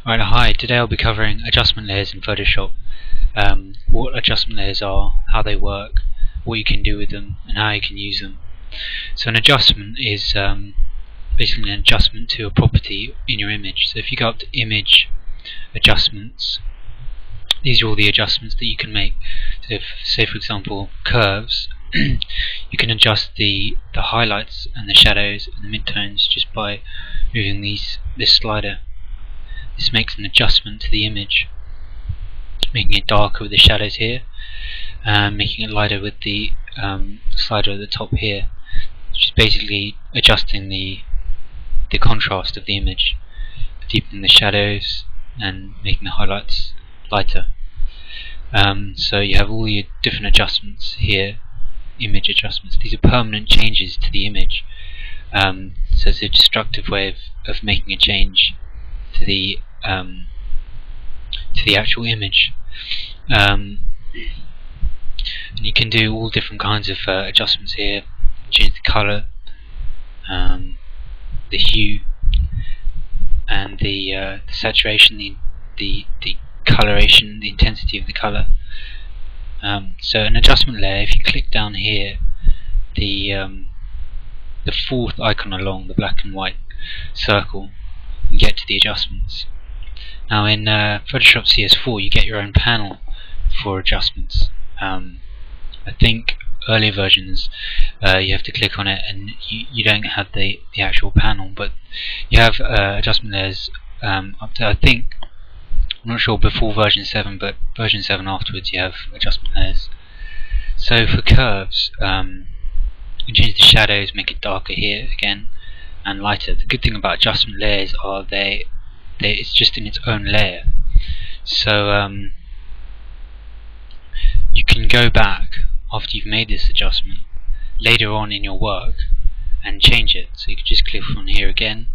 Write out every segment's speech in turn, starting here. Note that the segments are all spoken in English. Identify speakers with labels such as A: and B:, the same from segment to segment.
A: Right, hi, today I'll be covering adjustment layers in Photoshop, what adjustment layers are, how they work, what you can do with them, and how you can use them. So an adjustment is basically an adjustment to a property in your image. So if you go up to Image, Adjustments, these are all the adjustments that you can make. So if, say for example, curves, you can adjust the highlights and the shadows and the midtones just by moving this slider. This makes an adjustment to the image, making it darker with the shadows here, and making it lighter with the slider at the top here, which is basically adjusting the contrast of the image, deepening the shadows and making the highlights lighter. So you have all your different adjustments here, image adjustments. These are permanent changes to the image. So it's a destructive way of making a change to the actual image. And you can do all different kinds of adjustments here. Change the color, the hue, and the saturation, the coloration, the intensity of the color. So an adjustment layer, if you click down here, the fourth icon along the black and white circle, you get to the adjustments. Now in Photoshop CS4 you get your own panel for adjustments. I think earlier versions you have to click on it and you don't have the actual panel, but you have adjustment layers up to, I think, I'm not sure before version 7, but version 7 afterwards you have adjustment layers. So for curves, you can change the shadows, make it darker here again and lighter. The good thing about adjustment layers are it's just in its own layer. So you can go back after you've made this adjustment later on in your work and change it. So you can just click on here again,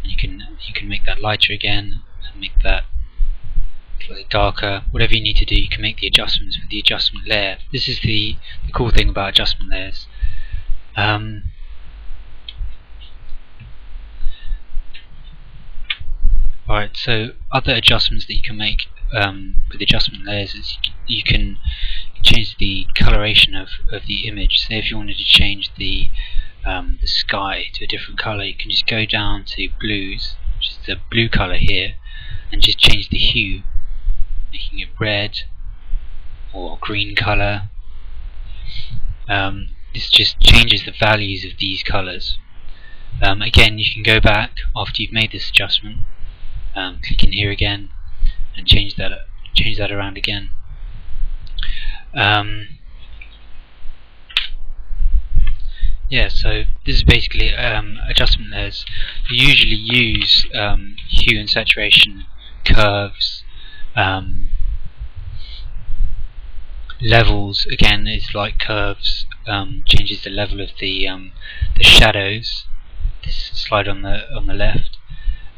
A: and you can make that lighter again and make that slightly darker. Whatever you need to do, you can make the adjustments with the adjustment layer. This is the cool thing about adjustment layers. Alright, so other adjustments that you can make with adjustment layers is you can change the coloration of the image. Say if you wanted to change the sky to a different color, you can just go down to blues, which is the blue color here, and just change the hue, making it red or green color. This just changes the values of these colors. Again, you can go back after you've made this adjustment, click in here again and change that around again. Yeah, so this is basically adjustment layers. You usually use hue and saturation, curves, levels. Again, it's like curves, changes the level of the shadows. This slide on the left,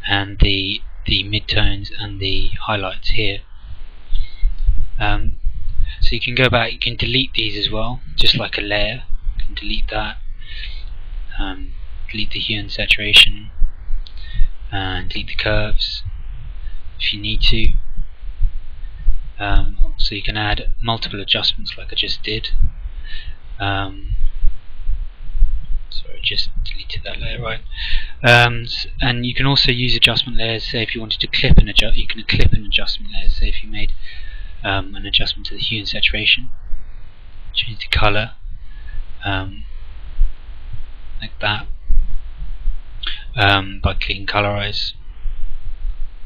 A: and the midtones and the highlights here. So you can go back, you can delete these as well, just like a layer. You can delete that, delete the hue and saturation, and delete the curves if you need to. So you can add multiple adjustments like I just did. Sorry, I just deleted that layer, right? And you can also use adjustment layers. Say if you wanted to clip an adjustment, you can clip an adjustment layer. Say if you made an adjustment to the hue and saturation, change the color, like that, by clicking colorize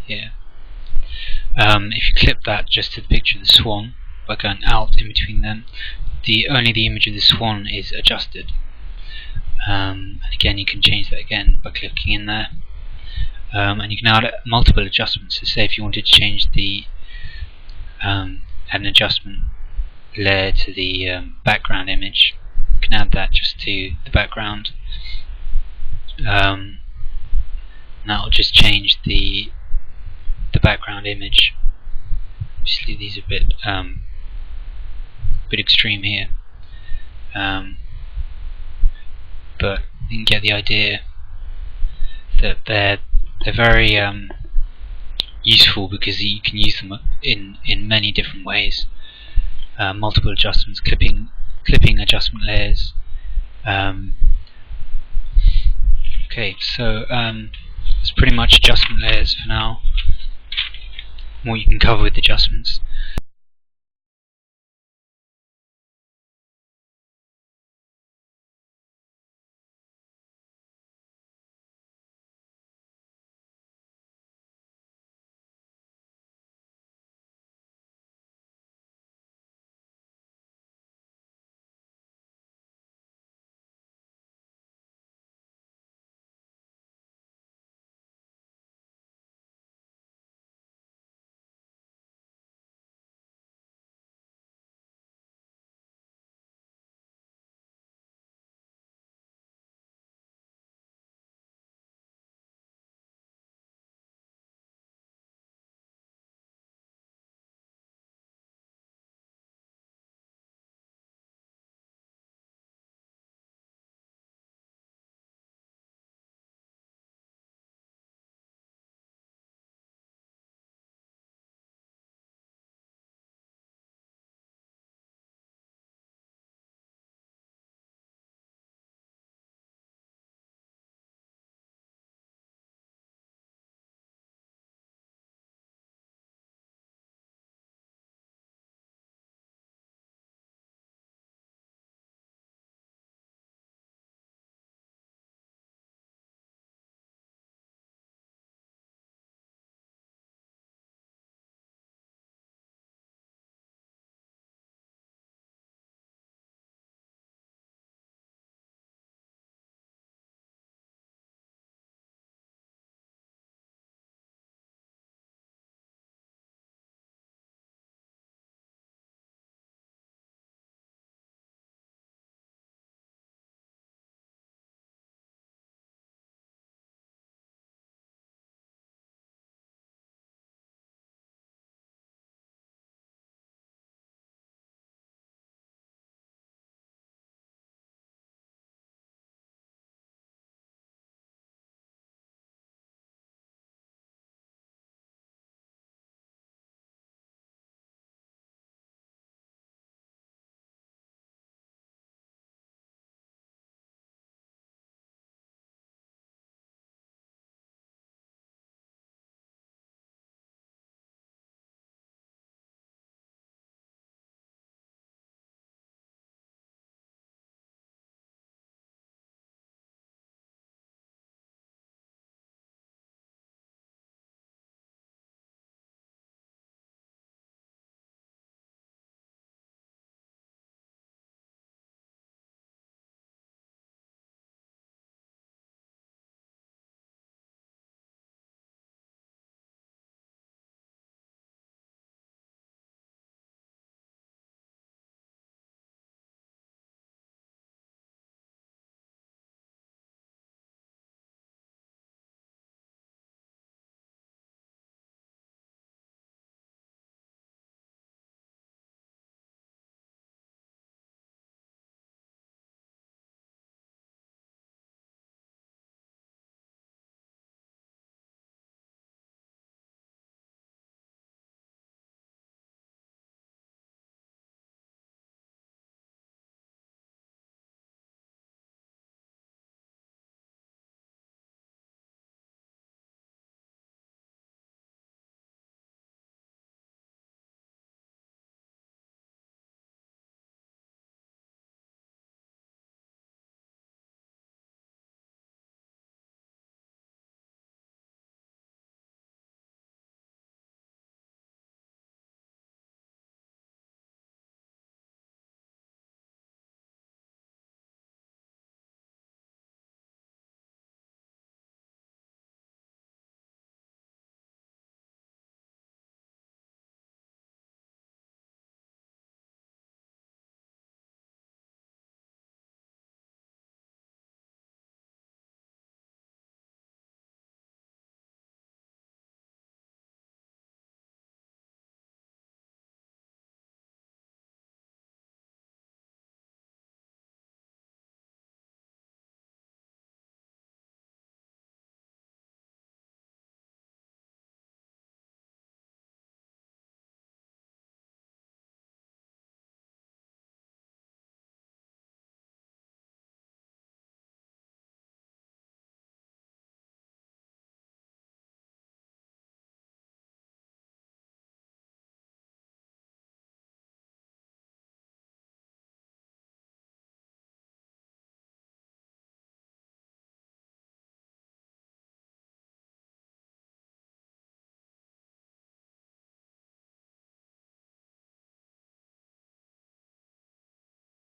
A: here. If you clip that just to the picture of the swan by going out in between them, only the image of the swan is adjusted. And again, you can change that again by clicking in there. And you can add multiple adjustments. So say if you wanted to change the add an adjustment layer to the background image, you can add that just to the background. And that will just change the background image. Obviously these are a bit extreme here, but you can get the idea that they're very useful because you can use them in many different ways. Multiple adjustments, clipping adjustment layers. Okay, so it's pretty much adjustment layers for now. What you can cover with adjustments.